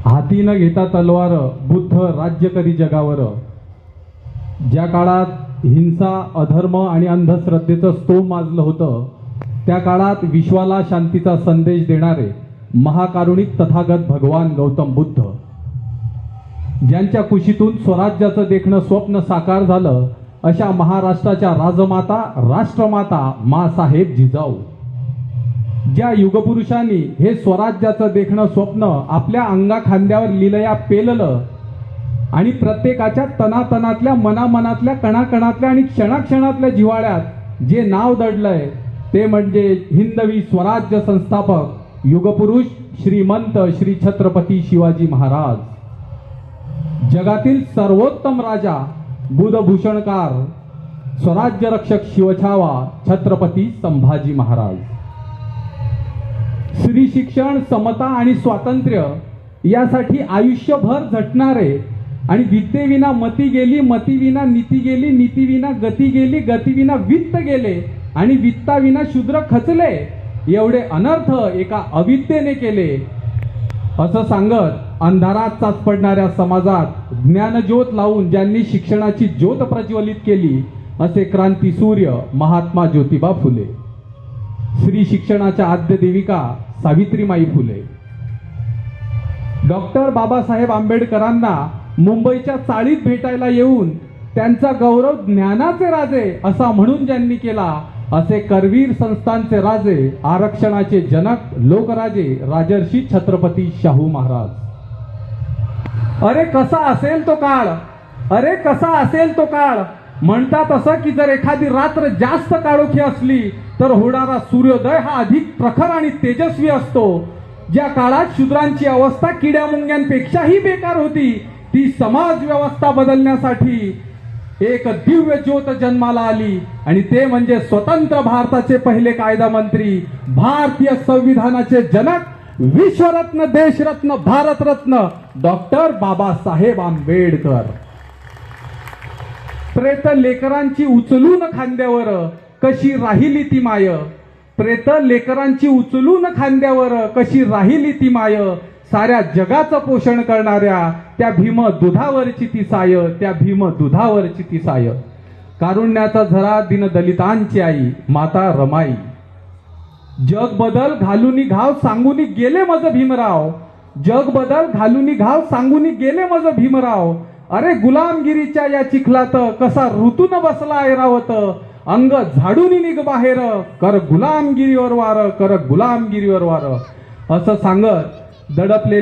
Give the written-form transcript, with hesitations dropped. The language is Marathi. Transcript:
हाती न घेता तलवार बुद्ध राज्य करी जगावर। ज्या काळात हिंसा, अधर्म आणि अंधश्रद्धेचं स्तोम माजलं होतं, त्या काळात विश्वाला शांतीचा संदेश देणारे महाकारुणिक तथागत भगवान गौतम बुद्ध, ज्यांच्या कुशीतून स्वराज्याचं देखणं स्वप्न साकार झालं, अशा महाराष्ट्राच्या राजमाता, राष्ट्रमाता माँसाहेब जिजाऊ, ज्या युगपुरुषांनी हे स्वराज्याचं देखणं स्वप्न आपल्या अंगाखांद्यावर लिलया पेललं आणि प्रत्येकाच्या तनातनातल्या, मनामनातल्या, कणाकणातल्या आणि क्षणाक्षणातल्या जिव्हाळ्यात जे नाव दडलंय ते म्हणजे हिंदवी स्वराज्य संस्थापक युगपुरुष श्रीमंत श्री छत्रपती शिवाजी महाराज। जगातील सर्वोत्तम राजा, बुधभूषणकार, स्वराज्य रक्षक शिवछावा छत्रपती संभाजी महाराज। स्त्री शिक्षण, समता आणि स्वातंत्र्य यासाठी आयुष्यभर झटणारे आणि विद्येविना मती गेली, मतीविना नीती गेली, नीतीविना गती गेली, गतीविना वित्त गेले आणि वित्ताविना शूद्र खचले, एवढे अनर्थ एका अविद्येने केले, असं सांगत अंधारात चाचपडणाऱ्या समाजात ज्ञानज्योत लावून ज्यांनी शिक्षणाची ज्योत प्रज्वलित केली, असे क्रांतीसूर्य महात्मा ज्योतिबा फुले, स्त्री शिक्षणाच्या आद्य देविका सावित्रीमाई फुले। डॉक्टर बाबासाहेब आंबेडकरांना मुंबईच्या चाळीत भेटायला येऊन त्यांचा गौरव ज्ञानाचे राजे असा म्हणून ज्यांनी केला, असे करवीर संस्थांचे राजे, आरक्षणाचे जनक, लोकराजे राजर्षी छत्रपती शाहू महाराज। अरे कसा असेल तो काळ, अरे कसा असेल तो काळ, म्हणतात असं की जर एखादी रात्र जास्त काळोखी असली तर होणारा सूर्योदय हा अधिक प्रखर आणि तेजस्वी असतो। ज्या काळात शूद्रांची अवस्था किड्यामुंग्यांपेक्षाही बेकार होती, ती समाज व्यवस्था बदलण्यासाठी एक दिव्य ज्योत जन्माला आली आणि ते म्हणजे स्वतंत्र भारताचे पहिले कायदा मंत्री, भारतीय संविधानाचे जनक, विश्वरत्न, देशरत्न, भारतरत्न डॉक्टर बाबासाहेब आंबेडकर। प्रेत लेकरांची उचलून खांद्यावर कशी राहिली ती माय, प्रेत लेकरांची उचलून खांद्यावर कशी राहिली ती माय, साऱ्या जगाचं पोषण करणाऱ्या त्या भीम दुधावरची ती साय, त्या भीम दुधावरची ती साय। कारुण्याचा झरा दिन दलितांची आई माता रमाई, जग बदल घालूनी घाव सांगूनी गेले मज भीमराव, जग बदल घालूनी घाव सांगूनी गेले मज भीमराव। अरे गुलामगिरीच्या या चिखलात कसा ऋतून बसला ऐरावत, अंग झाडून निघ बाहेर, कर गुलामगिरीवर वार, कर गुलामगिरीवर वार, असं सांगत दडपलेले